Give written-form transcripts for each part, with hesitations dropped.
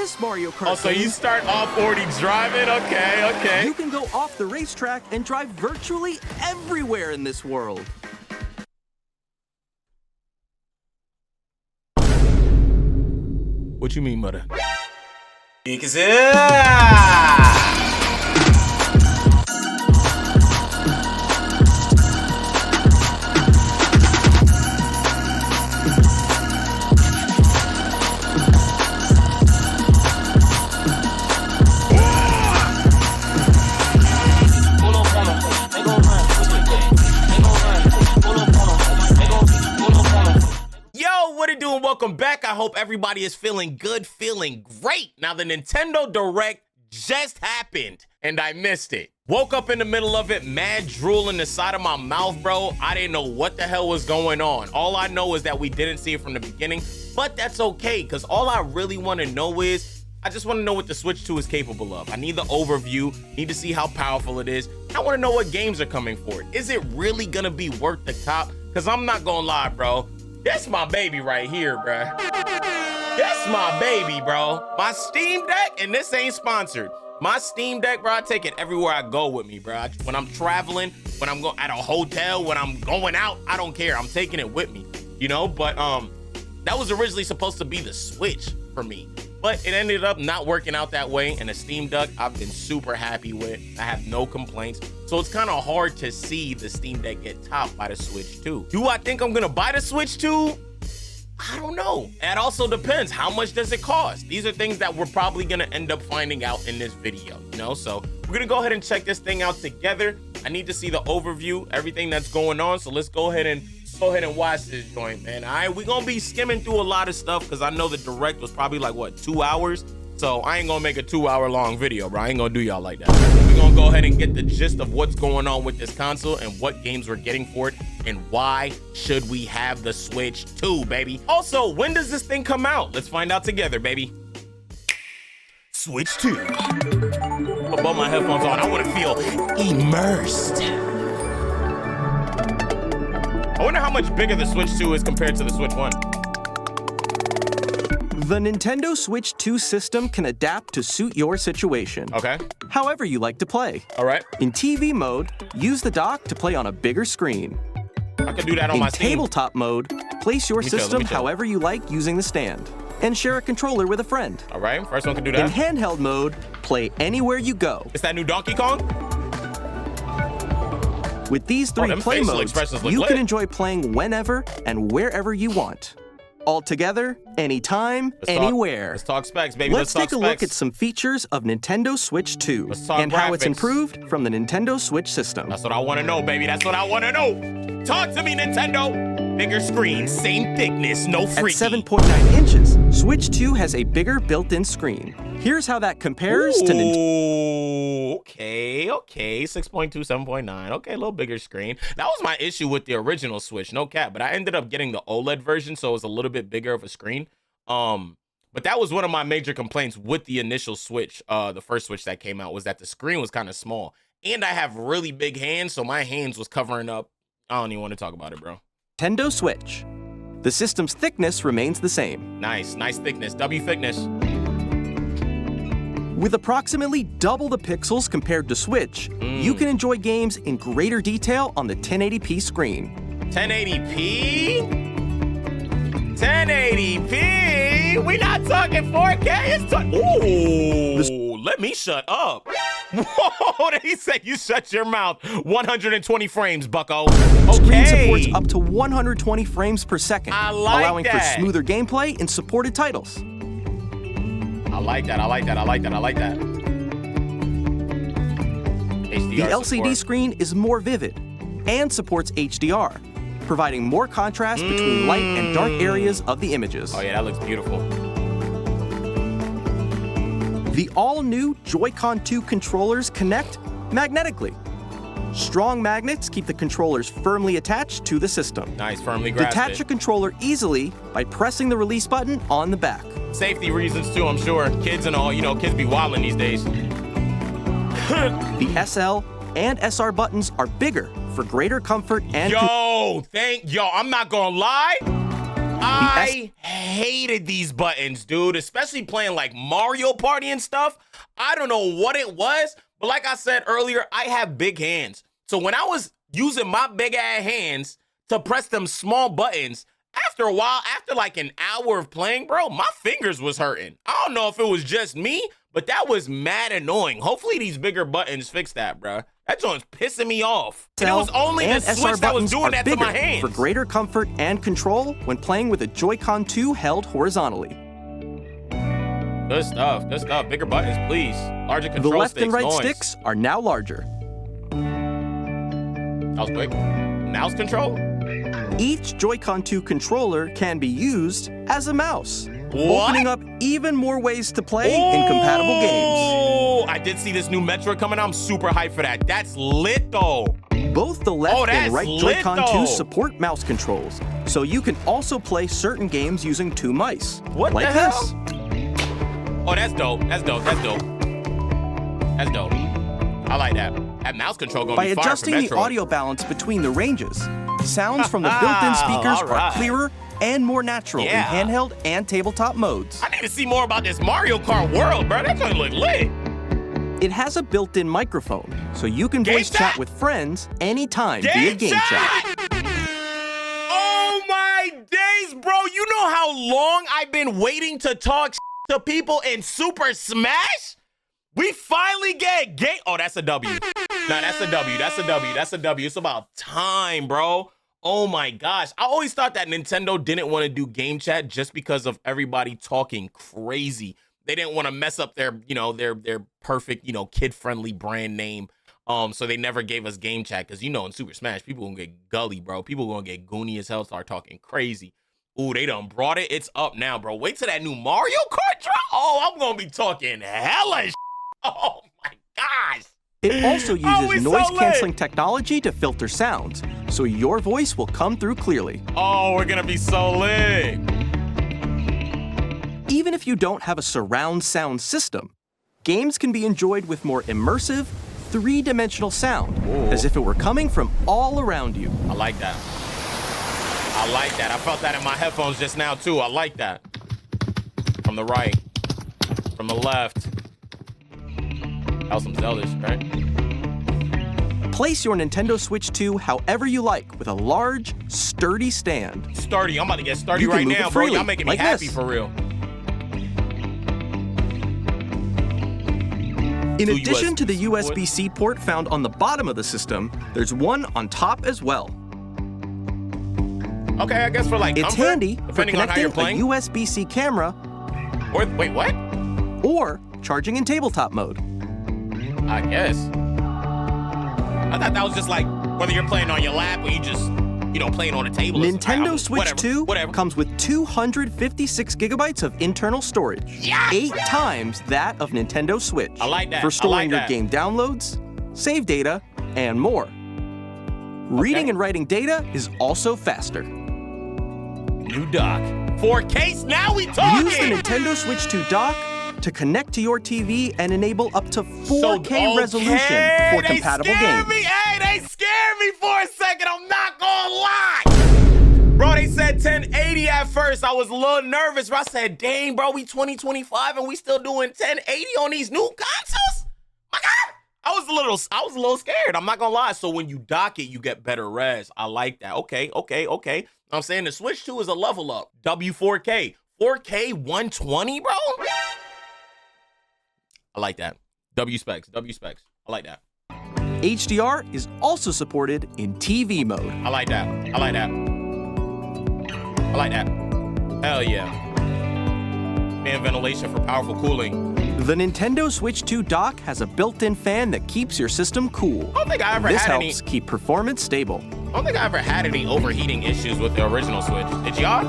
this Mario Kart Oh, so game, you start off already driving? Okay. you can go off the racetrack and drive virtually everywhere in this world. What you mean, mother? What it doing? Welcome back. I hope everybody is feeling good, feeling great. Now, the Nintendo Direct just happened, and I missed it. Woke up in the middle of it, mad drool in the side of my mouth, bro. I didn't know what the hell was going on. All I know is that we didn't see it from the beginning, but that's okay, because all I really want to know is, I just want to know what the Switch 2 is capable of. I need the overview, need to see how powerful it is. I want to know what games are coming for it. Is it really going to be worth the cop? Because I'm not going to lie, bro. That's my baby right here, bruh. That's my baby, bro. My Steam Deck, and this ain't sponsored. My Steam Deck, bro, I take it everywhere I go with me, bro. When I'm traveling, when I'm going at a hotel, when I'm going out, I don't care. I'm taking it with me, you know? But that was originally supposed to be the Switch for me. But it ended up not working out that way, and the Steam Deck I've been super happy with. I have no complaints. So it's kind of hard to see the Steam Deck get topped by the Switch 2. Do I think I'm gonna buy the Switch 2? I don't know. It also depends. How much does it cost? These are things that we're probably gonna end up finding out in this video, you know? So we're gonna go ahead and check this thing out together. I need to see the overview, everything that's going on. So let's go ahead and watch this joint, man. All right, we're gonna be skimming through a lot of stuff because I know the Direct was probably like, what, 2 hours? So I ain't gonna make a 2-hour long video, bro. I ain't gonna do y'all like that. We're gonna go ahead and get the gist of what's going on with this console and what games we're getting for it and why should we have the Switch 2, baby. Also, when does this thing come out? Let's find out together, baby. Switch 2. I'll put my headphones on. I wanna feel immersed. I wonder how much bigger the Switch 2 is compared to the Switch 1. The Nintendo Switch 2 system can adapt to suit your situation. Okay. However you like to play. All right. In TV mode, use the dock to play on a bigger screen. I can do that on my Steam. In tabletop mode, place your system however you like using the stand. And share a controller with a friend. All right, first one can do that. In handheld mode, play anywhere you go. It's that new Donkey Kong? With these three play modes, you can enjoy playing whenever and wherever you want. All together, anytime, anywhere. Let's talk specs, baby. Let's take a look at some features of Nintendo Switch 2 and how it's improved from the Nintendo Switch system. That's what I want to know, baby. That's what I want to know. Talk to me, Nintendo. Bigger screen, same thickness, no freaky. At 7.9 inches, Switch 2 has a bigger built-in screen. Here's how that compares to Nintendo. Okay. 6.2, 7.9. Okay, a little bigger screen. That was my issue with the original Switch, no cap. But I ended up getting the OLED version, so it was a little bit bigger of a screen. But that was one of my major complaints with the initial Switch, the first Switch that came out, was that the screen was kind of small. And I have really big hands, so my hands was covering up. I don't even want to talk about it, bro. Nintendo Switch. The system's thickness remains the same. Nice thickness, W thickness. With approximately double the pixels compared to Switch, you can enjoy games in greater detail on the 1080p screen. 1080p? 1080p? We not talking 4K? It's ooh, let me shut up. Whoa, he said you shut your mouth. 120 frames, bucko. Okay. Screen supports up to 120 frames per second, allowing that. for smoother gameplay in supported titles. I like that. HDR the LCD screen is more vivid and supports HDR, providing more contrast between light and dark areas of the images. Oh yeah, that looks beautiful. The all-new Joy-Con 2 controllers connect magnetically. Strong magnets keep the controllers firmly attached to the system. Nice, firmly grasped. Detach a controller easily by pressing the release button on the back. Safety reasons too, I'm sure. Kids and all, you know, kids be wilding these days. The SL and SR buttons are bigger for greater comfort and... Yo, I'm not gonna lie. I hated these buttons, dude, especially playing like Mario Party and stuff. I don't know what it was, but like I said earlier, I have big hands. So when I was using my big ass hands to press them small buttons, after a while, after like an hour of playing, bro, my fingers was hurting. I don't know if it was just me, but that was mad annoying. Hopefully these bigger buttons fix that, bro. That joint's pissing me off. And it was only the Switch that was doing that to my hands. For greater comfort and control when playing with a Joy-Con 2 held horizontally. Good stuff, good stuff. Bigger buttons, please. Larger control sticks. The left and right sticks are now larger. That was quick. Mouse control? Each Joy-Con 2 controller can be used as a mouse, What? opening up even more ways to play in compatible games. Oh, I did see this new Metroid coming out. I'm super hyped for that. That's lit, though. Both the left and right lit, Joy-Con though. 2 support mouse controls, so you can also play certain games using 2 mice. What like the hell? this. Oh, that's dope. That's dope. That's dope. That's dope. I like that. That mouse control gonna By be fire for adjusting the Metroid. audio balance between the ranges, sounds from the built-in speakers are clearer and more natural in handheld and tabletop modes. I need to see more about this Mario Kart World, bro. That joint look lit. It has a built-in microphone, so you can voice chat with friends anytime via game chat. Oh my days, bro. You know how long I've been waiting to talk to people in Super Smash? We finally get game. Oh, that's a W. Nah, that's a W. That's a W. That's a W. It's about time, bro. Oh my gosh. I always thought that Nintendo didn't want to do game chat just because of everybody talking crazy. They didn't want to mess up their, their perfect, kid-friendly brand name. So they never gave us game chat because, in Super Smash, people gonna get gully, bro. People gonna get goony as hell, start talking crazy. Ooh, they done brought it. It's up now, bro. Wait till that new Mario Kart drop. Oh, I'm gonna be talking hella shit. Oh my gosh. It also uses noise-canceling technology to filter sounds, so your voice will come through clearly. Oh, we're gonna be so lit. Even if you don't have a surround sound system, games can be enjoyed with more immersive, three-dimensional sound, as if it were coming from all around you. I like that. I like that. I felt that in my headphones just now, too. I like that. From the right, from the left. That was some Zelda, right? Place your Nintendo Switch 2 however you like with a large, sturdy stand. Sturdy. I'm about to get sturdy You can right move now, it bro. freely, Y'all making me like happy this. for real. In addition to the USB-C port found on the bottom of the system, there's one on top as well. Okay, I guess for like It's comfort, handy for depending on how connecting you're a playing. USB-C camera Or, wait, what? or charging in tabletop mode. I guess. I thought that was just like whether you're playing on your lap or you just, playing on a table. Nintendo Switch 2 whatever. comes with 256 gigabytes of internal storage. Yes! 8 times that of Nintendo Switch. I like that. For I storing like your that. game downloads, save data, and more. Reading and writing data is also faster. New dock. 4K. Now we talking. Use the Nintendo Switch 2 dock to connect to your TV and enable up to 4K resolution for compatible games. Hey, they scared me for a second. I'm not gonna lie. Bro, they said 1080 at first. I was a little nervous, bro. I said, dang, bro, we 2025 and we still doing 1080 on these new consoles? My God. I was a little scared. I'm not gonna lie. So when you dock it, you get better res. I like that. Okay. I'm saying the Switch 2 is a level up. W4K. 4K 120, bro? I like that. W specs. I like that. HDR is also supported in TV mode. I like that. Hell yeah. Fan ventilation for powerful cooling. The Nintendo Switch 2 dock has a built-in fan that keeps your system cool. I don't think I ever This had any. helps keep performance stable. I don't think I ever had any overheating issues with the original Switch. Did y'all?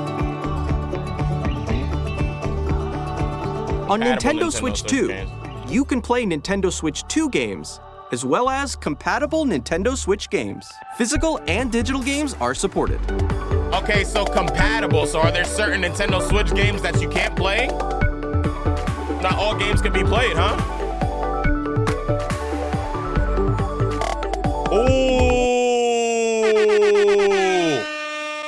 On Compatible Nintendo Switch 2, games. you can play Nintendo Switch 2 games, as well as compatible Nintendo Switch games. Physical and digital games are supported. Okay, so compatible. So are there certain Nintendo Switch games that you can't play? Not all games can be played, huh? Oh!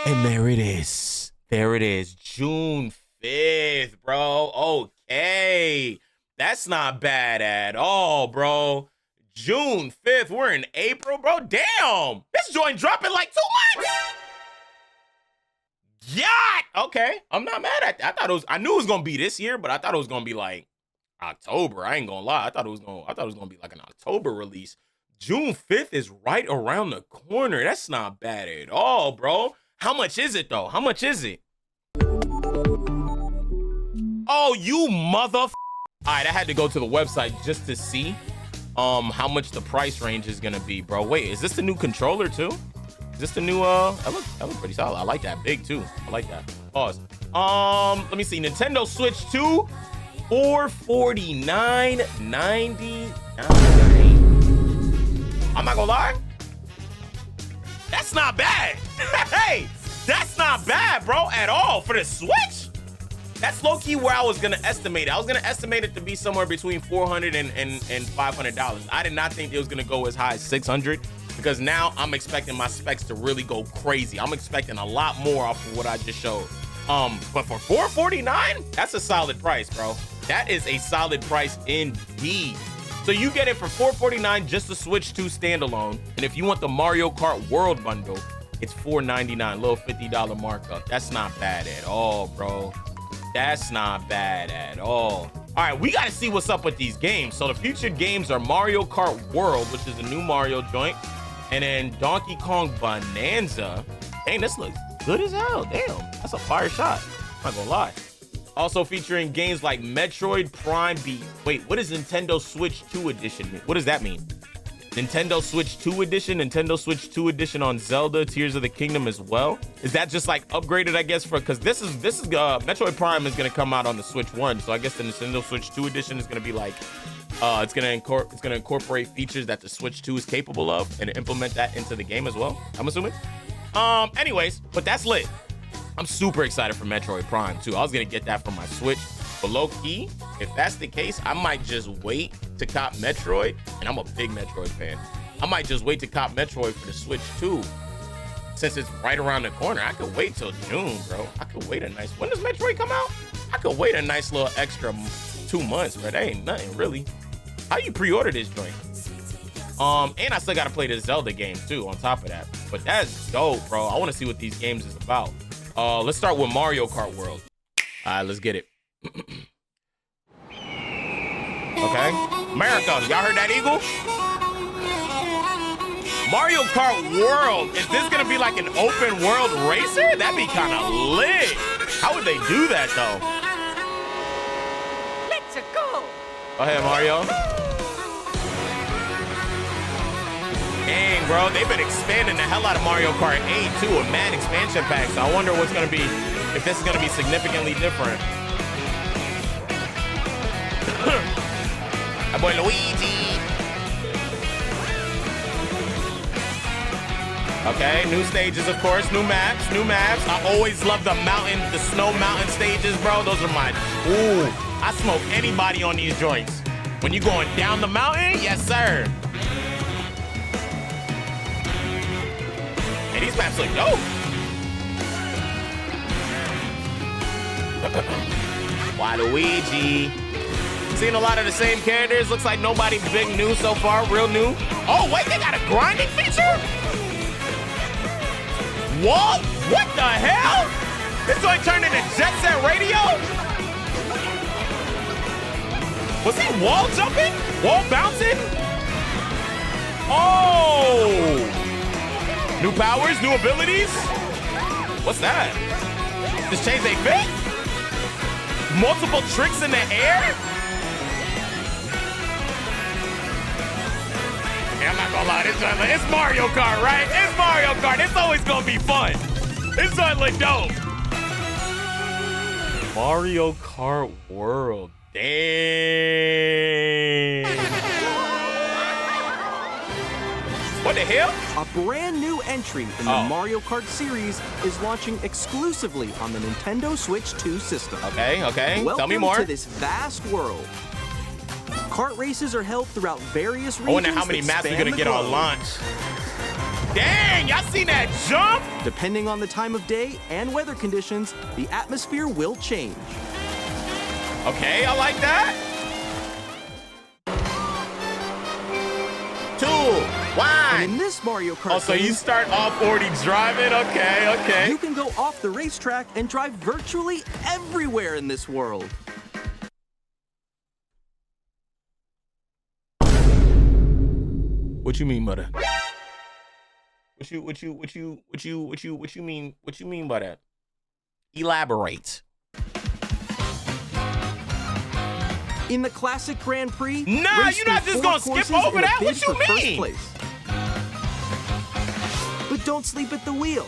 And there it is. There There it is, June 5th, bro. Okay, that's not bad at all, bro. June 5th, we're in April, bro. Damn, this joint dropping like 2 months. Yeah, okay, I'm not mad at that. I knew it was gonna be this year, but I thought it was gonna be like October. I ain't gonna lie. I thought it was gonna be like an October release. June 5th is right around the corner. That's not bad at all, bro. How much is it though? How much is it? Oh, you mother. All right, I had to go to the website just to see how much the price range is gonna be, bro. Wait, is this the new controller too? Is this the new that look pretty solid. I like that big too. I like that. Pause. Let me see. Nintendo Switch 2, $449.99. I'm not gonna lie. That's not bad. Hey, that's not bad, bro, at all for the Switch. That's low-key where I was gonna estimate it. I was gonna estimate it to be somewhere between $400 and $500. I did not think it was gonna go as high as $600 because now I'm expecting my specs to really go crazy. I'm expecting a lot more off of what I just showed. But for $449, that's a solid price, bro. That is a solid price indeed. So you get it for $449, just the Switch 2 standalone. And if you want the Mario Kart World bundle, it's $499, little $50 markup. That's not bad at all, bro. That's not bad at all. All right, we got to see what's up with these games. So the featured games are Mario Kart World, which is a new Mario joint, and then Donkey Kong Bonanza. Dang, this looks good as hell. Damn, that's a fire shot. I'm not gonna lie. Also featuring games like Metroid Prime Beat. Wait, what does Nintendo Switch 2 Edition mean? What does that mean? Nintendo Switch 2 Edition, Nintendo Switch 2 Edition on Zelda, Tears of the Kingdom as well. Is that just like upgraded, I guess, for, because this is Metroid Prime is gonna come out on the Switch 1, so I guess the Nintendo Switch 2 Edition is gonna be like, it's gonna incorporate features that the Switch 2 is capable of and implement that into the game as well, I'm assuming. Anyways, but that's lit. I'm super excited for Metroid Prime too. I was gonna get that for my Switch, but low key, if that's the case, I might just wait to cop Metroid, and I'm a big Metroid fan. I might just wait to cop Metroid for the Switch 2, since it's right around the corner. I could wait till June, bro. I could wait a nice, when does Metroid come out? I could wait a nice little extra 2 months, but that ain't nothing really. How you pre-order this joint? And I still gotta play the Zelda game too on top of that. But that's dope, bro. I wanna see what these games is about. Let's start with Mario Kart World. All right, let's get it. Okay, America, y'all heard that eagle? Mario Kart World, is this gonna be like an open world racer? That'd be kind of lit. How would they do that though? Let's go. Go ahead, Mario. Dang, bro, they've been expanding the hell out of Mario Kart 8 too, a mad expansion pack. So I wonder what's gonna be, if this is gonna be significantly different. My boy Luigi. Okay, new stages, of course, new maps, new maps. I always love the mountain, the snow mountain stages, bro. Those are my, ooh, I smoke anybody on these joints. When you going down the mountain, yes, sir. Hey, these maps look dope. Waluigi. Seen a lot of the same characters. Looks like nobody big new so far, real new. Oh, wait, they got a grinding feature? What? What the hell? This joint turned into Jet Set Radio? Was he wall jumping? Wall bouncing? Oh! New powers, new abilities? What's that? Just change they fit? Multiple tricks in the air? Yeah, I'm not gonna lie, it's Mario Kart, right? It's Mario Kart, it's always gonna be fun. This one look dope. Mario Kart World, damn. What the hell? A brand new entry in the Mario Kart series is launching exclusively on the Nintendo Switch 2 system. Okay. Welcome Tell me more. to this vast world. Kart races are held throughout various regions. I wonder how many maps we're gonna get on launch. Dang, y'all seen that jump? Depending on the time of day and weather conditions, the atmosphere will change. Okay, I like that. 2, 1. And in this Mario Kart Oh, so game, you start off already driving? Okay, okay. you can go off the racetrack and drive virtually everywhere in this world. What you mean by that? What you mean by that? Elaborate. In the classic Grand Prix, Nah, race you're not through just 4 gonna skip courses over in a that? bid What you for first mean? place. But don't sleep at the wheel.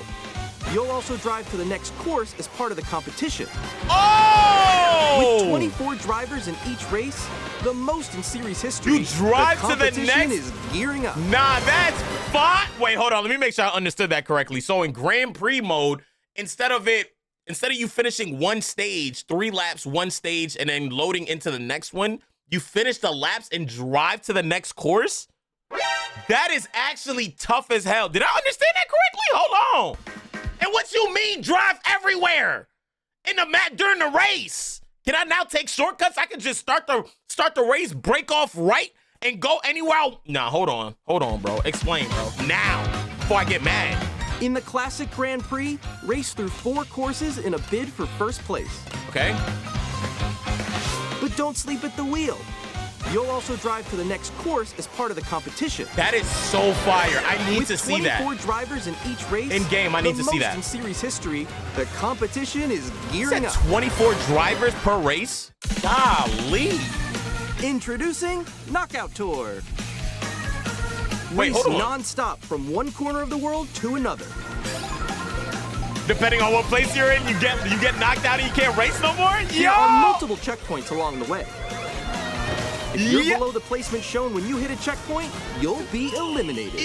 You'll also drive to the next course as part of the competition. Oh! With 24 drivers in each race, the most in series history, You drive the to the competition next- is gearing up. Nah, that's fine. Wait, hold on. Let me make sure I understood that correctly. So in Grand Prix mode, instead of you finishing one stage, 3 laps, one stage, and then loading into the next one, you finish the laps and drive to the next course? That is actually tough as hell. Did I understand that correctly? Hold on. And what you mean drive everywhere in the mat during the race? Can I now take shortcuts? I can just start the race, break off right, and go anywhere. Nah, hold on, bro. Explain, bro. Now, before I get mad. In the classic Grand Prix, race through 4 courses in a bid for first place. Okay. But don't sleep at the wheel. You'll also drive to the next course as part of the competition. That is so fire. I need to see that. With 24 drivers in each race, In game, I need to see that. the most in series history, the competition is Is gearing that up. 24 drivers per race? Golly. Introducing Knockout Tour. Wait, Race hold on. non-stop from one corner of the world to another. Depending on what place you're in, you get knocked out and you can't race no more? There are multiple checkpoints along the way. If you're Yeah. below the placement shown when you hit a checkpoint, you'll be eliminated.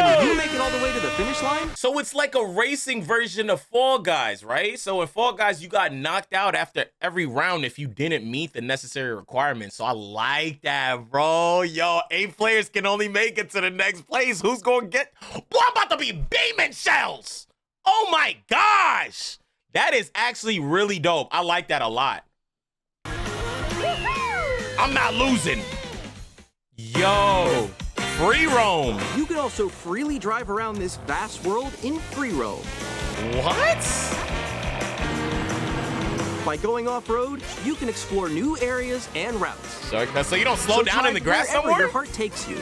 Can you make it all the way to the finish line? So it's like a racing version of Fall Guys, right? So in Fall Guys, you got knocked out after every round if you didn't meet the necessary requirements. So I like that, bro. Yo, 8 players can only make it to the next place. Who's going to get... Boy, I'm about to be beaming shells. Oh my gosh. That is actually really dope. I like that a lot. I'm not losing. Yo, free roam. You can also freely drive around this vast world in free roam. What? By going off-road, you can explore new areas and routes. So you don't slow down in the grass wherever somewhere? your heart takes you.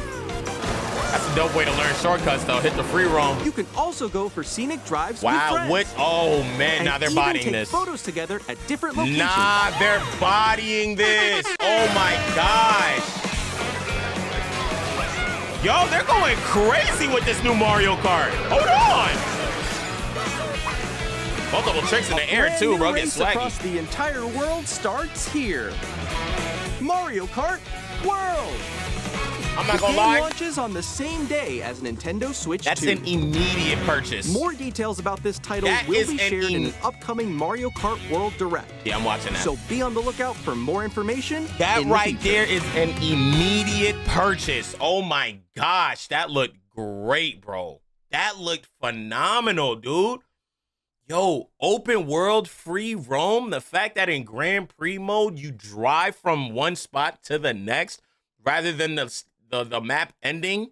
That's a dope way to learn shortcuts, though. Hit the free roam. You can also go for scenic drives with Wow, friends. what? Oh, man, And now they're even bodying take this. photos together at different locations. Nah, they're bodying this. Oh, my gosh. Yo, they're going crazy with this new Mario Kart. Hold on. Multiple tricks in the air, Brand too, new bro. Get race swaggy. across the entire world starts here. Mario Kart World. I'm not The gonna game lie. launches on the same day as Nintendo Switch That's 2. an immediate purchase. More details about this title That will is be an shared in an upcoming Mario Kart World Direct. Yeah, I'm watching that. So be on the lookout for more information. That in the right future. there is an immediate purchase. Oh my gosh, that looked great, bro. That looked phenomenal, dude. Yo, open world free roam. The fact that in Grand Prix mode, you drive from one spot to the next rather than the map ending,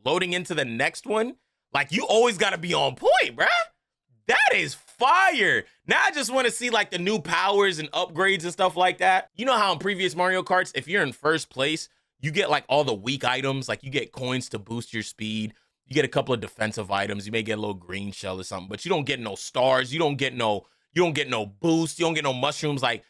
loading into the next one. Like, you always got to be on point, bruh. That is fire. Now I just want to see like the new powers and upgrades and stuff like that. You know how in previous Mario Karts, if you're in first place, you get like all the weak items. Like you get coins to boost your speed. You get a couple of defensive items. You may get a little green shell or something, but you don't get no stars. You don't get no boost. You don't get no mushrooms. Like,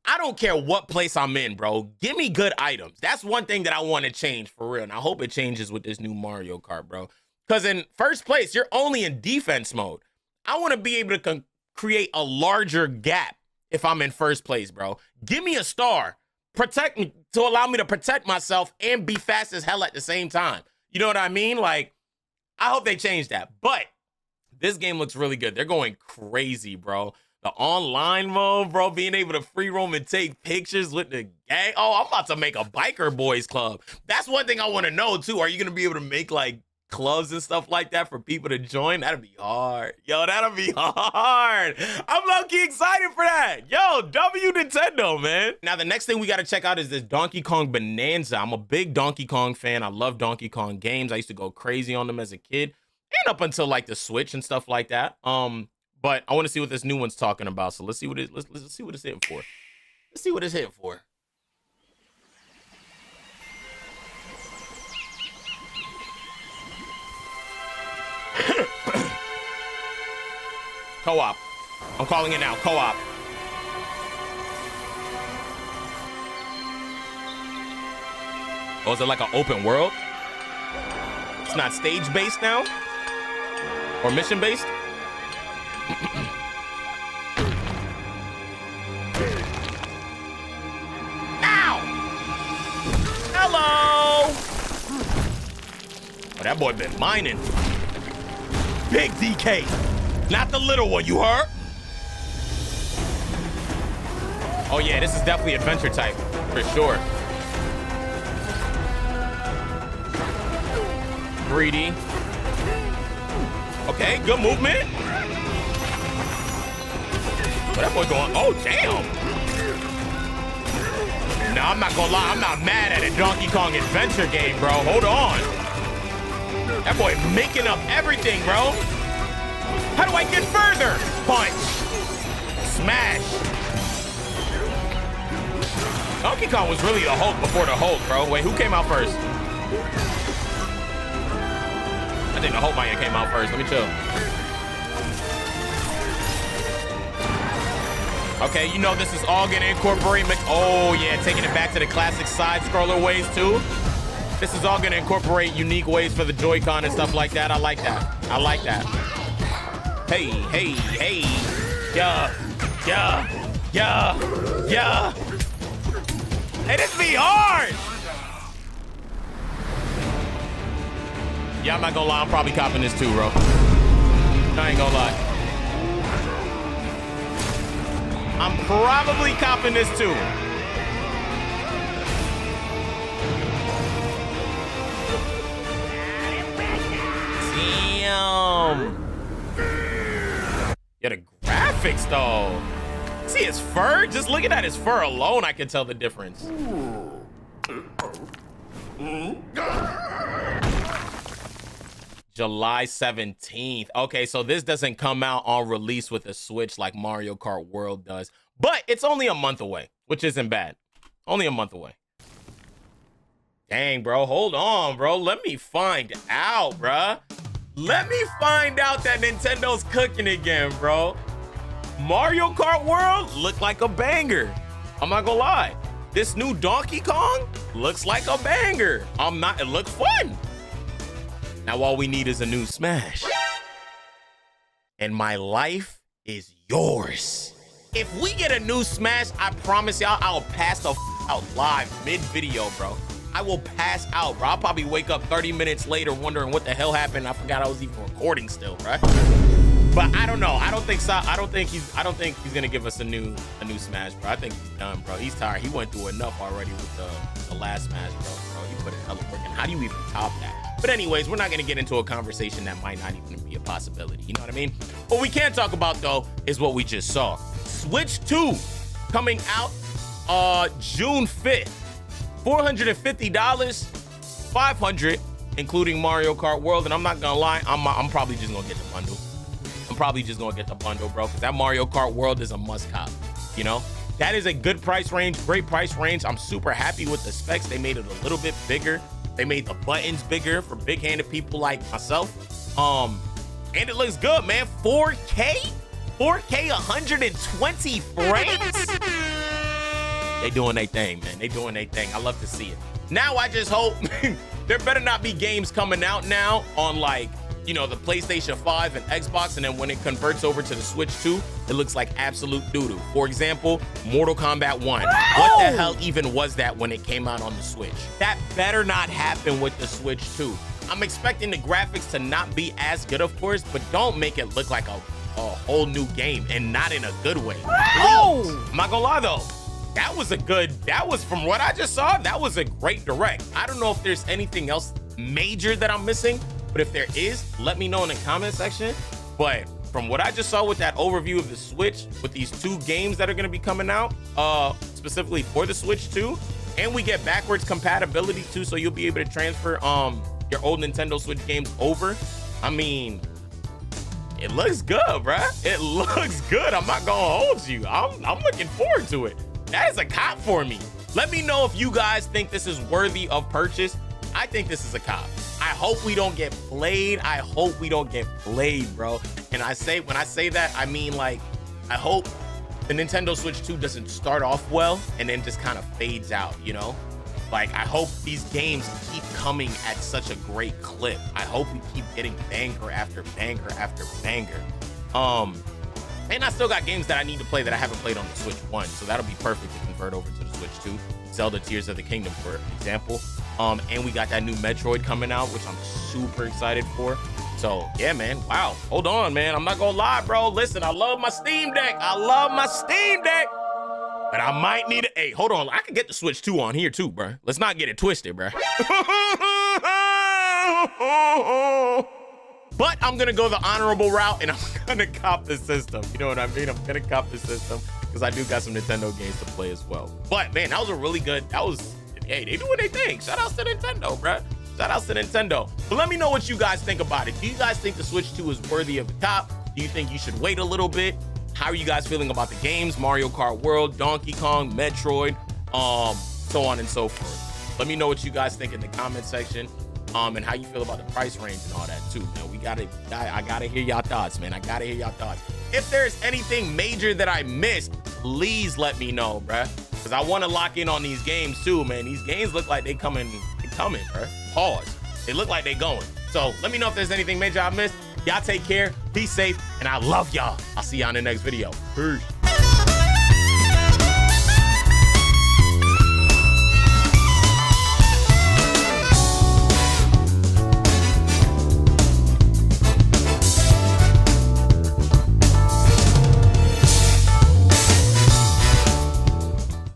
I don't care what place I'm in, bro. Give me good items. That's one thing that I want to change for real. And I hope it changes with this new Mario Kart, bro. Because in first place, you're only in defense mode. I want to be able to create a larger gap if I'm in first place, bro. Give me a star. Protect me to allow me to protect myself and be fast as hell at the same time. You know what I mean? Like, I hope they change that. But this game looks really good. They're going crazy, bro. The online mode, bro, being able to free roam and take pictures with the gang. Oh, I'm about to make a biker boys club. That's one thing I want to know, too. Are you going to be able to make, like, clubs and stuff like that for people to join? That'll be hard. Yo, that'll be hard. I'm low-key excited for that. Yo, W Nintendo, man. Now, the next thing we got to check out is this Donkey Kong Bonanza. I'm a big Donkey Kong fan. I love Donkey Kong games. I used to go crazy on them as a kid and up until, like, the Switch and stuff like that. But I want to see what this new one's talking about. So let's see what let's see what it's hitting for. Let's see what it's hitting for. Co-op. I'm calling it now. Co-op. Oh, is it like an open world? It's not stage-based now? Or mission-based? Ow! Hello! Oh, that boy been mining. Big DK. Not the little one, you heard? Oh yeah, this is definitely adventure type, for sure. 3D. Okay, good movement. Oh, that boy going, oh damn. No, I'm not gonna lie, I'm not mad at a Donkey Kong adventure game, bro. Hold on. That boy making up everything, bro. How do I get further? Punch. Smash. Donkey Kong was really the Hulk before the Hulk, bro. Wait, who came out first? I think the Hulk might have came out first. Let me chill. Okay, you know this is all gonna incorporate... Oh, yeah, taking it back to the classic side-scroller ways, too. This is all gonna incorporate unique ways for the Joy-Con and stuff like that. I like that. I like that. Hey, hey, hey. Yeah, yeah, yeah, yeah. Hey, this be hard. Yeah, I'm not gonna lie. I'm probably copping this too, bro. I ain't gonna lie. I'm probably copping this too. Damn. Yeah, the graphics though. See his fur? Just looking at his fur alone, I can tell the difference. July 17th. Okay, so this doesn't come out on release with a Switch like Mario Kart World does, but it's only a month away, which isn't bad. Only a month away. Dang, bro, hold on, bro. Let me find out, bruh. Let me find out that Nintendo's cooking again, bro. Mario Kart World looked like a banger. I'm not gonna lie. This new Donkey Kong looks like a banger. It looks fun. Now all we need is a new Smash. And my life is yours. If we get a new Smash, I promise y'all I'll pass the out live mid-video, bro. I will pass out, bro. I'll probably wake up 30 minutes later wondering what the hell happened. I forgot I was even recording still, right? But I don't know. I don't think he's gonna give us a new Smash, bro. I think he's done, bro. He's tired. He went through enough already with the last Smash, bro. He put in hella work in. How do you even top that? But anyways, we're not gonna get into a conversation that might not even be a possibility. You know what I mean? What we can talk about though is what we just saw. Switch 2 coming out June 5th. $450, $500, including Mario Kart World. And I'm not gonna lie, I'm probably just gonna get the bundle. I'm probably just gonna get the bundle, bro, because that Mario Kart World is a must cop. You know, that is a good price range, great price range. I'm super happy with the specs. They made it a little bit bigger. They made the buttons bigger for big-handed people like myself. And it looks good, man. 4K, 120 frames. They doing their thing, man. They doing their thing. I love to see it. Now I just hope there better not be games coming out now on, like, you know, the PlayStation 5 and Xbox, and then when it converts over to the Switch 2, it looks like absolute doo-doo. For example, Mortal Kombat 1. What the hell even was that when it came out on the Switch? That better not happen with the Switch 2. I'm expecting the graphics to not be as good, of course, but don't make it look like a a whole new game, and not in a good way. Oh! I'm not gonna lie though, that was from what I just saw, that was a great direct. I don't know if there's anything else major that I'm missing, but if there is, let me know in the comment section. But from what I just saw with that overview of the Switch, with these 2 games that are gonna be coming out, specifically for the Switch 2, and we get backwards compatibility too, so you'll be able to transfer your old Nintendo Switch games over. I mean, it looks good, bruh. It looks good. I'm not gonna hold you. I'm looking forward to it. That is a cop for me. Let me know if you guys think this is worthy of purchase. I think this is a cop. I hope we don't get played. I hope we don't get played, bro. And when I say that, I mean, like, I hope the Nintendo Switch 2 doesn't start off well and then just kind of fades out, you know? Like, I hope these games keep coming at such a great clip. I hope we keep getting banger after banger after banger. And I still got games that I need to play that I haven't played on the Switch 1, so that'll be perfect to convert over to the Switch 2. Zelda Tears of the Kingdom, for example. And we got that new Metroid coming out, which I'm super excited for. So yeah, man, wow, hold on, man. I'm not gonna lie, bro. Listen, I love my Steam Deck. I love my Steam Deck. But I might need it. Hey, hold on. I can get the Switch 2 on here too, bro. Let's not get it twisted, bro. But I'm gonna go the honorable route and I'm gonna cop the system. You know what I mean? I'm gonna cop the system because I do got some Nintendo games to play as well. But man, that was a really good, hey, they doing their thing. Shout outs to Nintendo, bro. Shout outs to Nintendo. But let me know what you guys think about it. Do you guys think the Switch 2 is worthy of the cop? Do you think you should wait a little bit? How are you guys feeling about the games? Mario Kart World, Donkey Kong, Metroid, so on and so forth. Let me know what you guys think in the comment section, and how you feel about the price range and all that too. Man, I gotta hear y'all thoughts, man. I gotta hear y'all thoughts. If there's anything major that I missed, please let me know, bruh. Because I want to lock in on these games too, man. These games look like they coming, bruh. Pause. They look like they going. So let me know if there's anything major I missed. Y'all take care, be safe, and I love y'all. I'll see y'all in the next video. Peace.